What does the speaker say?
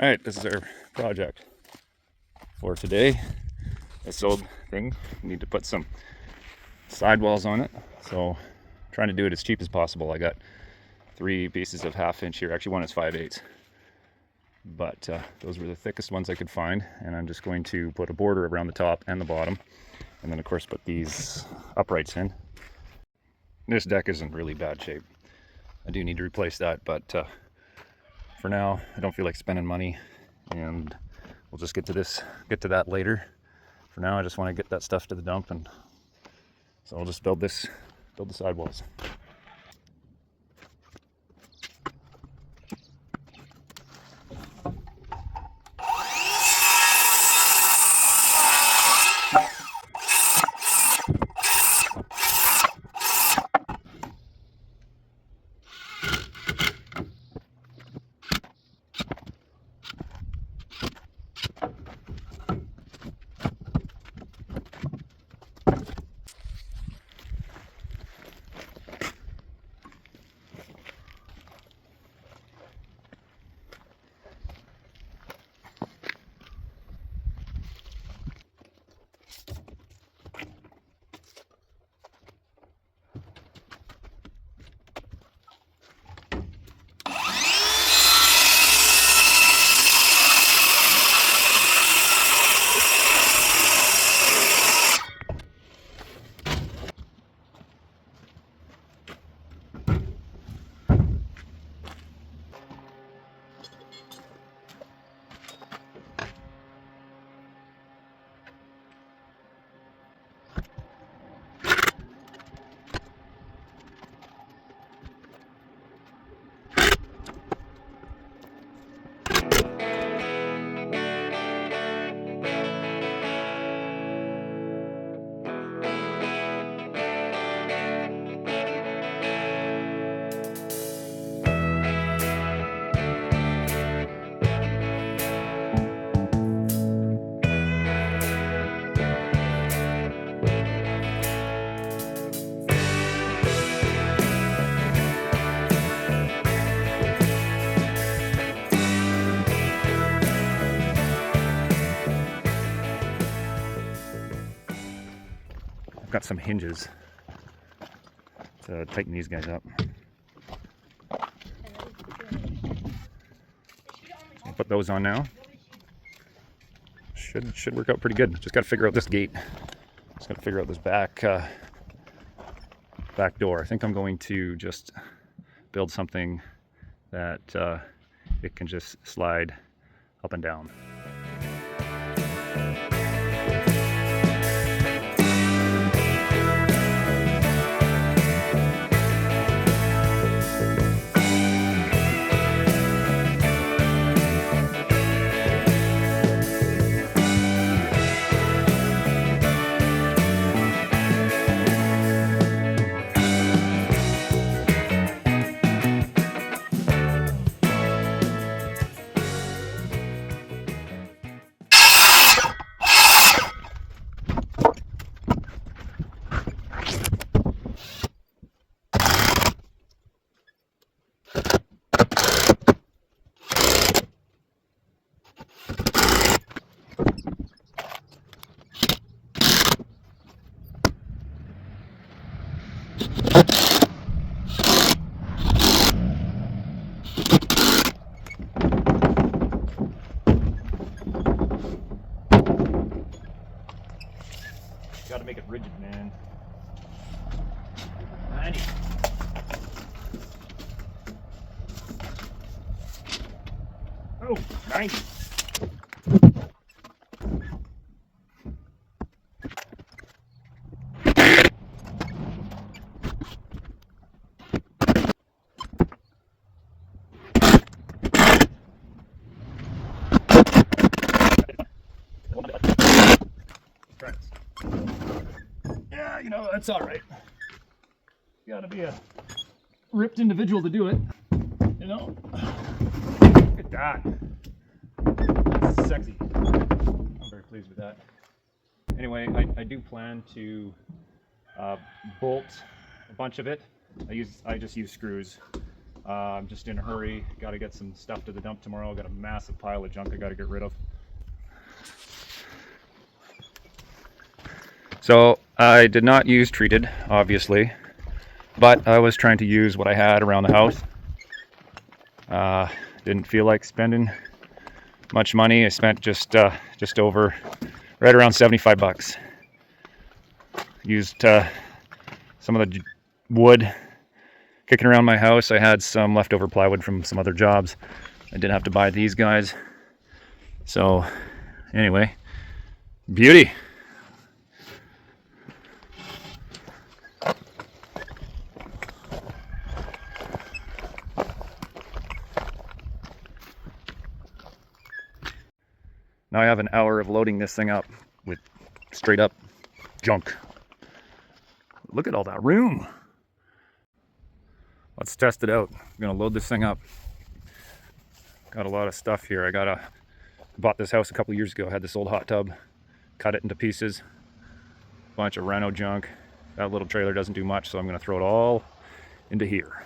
Alright, this is our project for today. This old thing, we need to put some sidewalls on it, so I'm trying to do it as cheap as possible. I got 3 pieces of 1/2 inch here. Actually, one is 5/8, but those were the thickest ones I could find, and I'm just going to put a border around the top and the bottom, and then of course put these uprights in. This deck is in really bad shape. I do need to replace that, but for now I don't feel like spending money, and we'll just get to that later. For now I just want to get that stuff to the dump, and so I'll just build the sidewalls. I've got some hinges to tighten these guys up. I'll put those on now. Should work out pretty good. Just got to figure out this gate. Just got to figure out this back door. I think I'm going to just build something that it can just slide up and down. Got to make it rigid, man. 90. Oh, 90. Yeah, you know, that's all right. You gotta be a ripped individual to do it, you know. Look at that. That's sexy. I'm very pleased with that. Anyway, I do plan to bolt a bunch of it. I just use screws I'm just in a hurry. Got to get some stuff to the dump tomorrow. Got a massive pile of junk I got to get rid of. So I did not use treated, obviously, but I was trying to use what I had around the house. Didn't feel like spending much money. I spent just over, right around 75 bucks. Used some of the wood kicking around my house. I had some leftover plywood from some other jobs. I did have to buy these guys. So anyway, beauty. Now I have an hour of loading this thing up with straight up junk. Look at all that room. Let's test it out. I'm gonna load this thing up. Got a lot of stuff here. Bought this house a couple years ago. Had this old hot tub, cut it into pieces. Bunch of reno junk. That little trailer doesn't do much, so I'm gonna throw it all into here.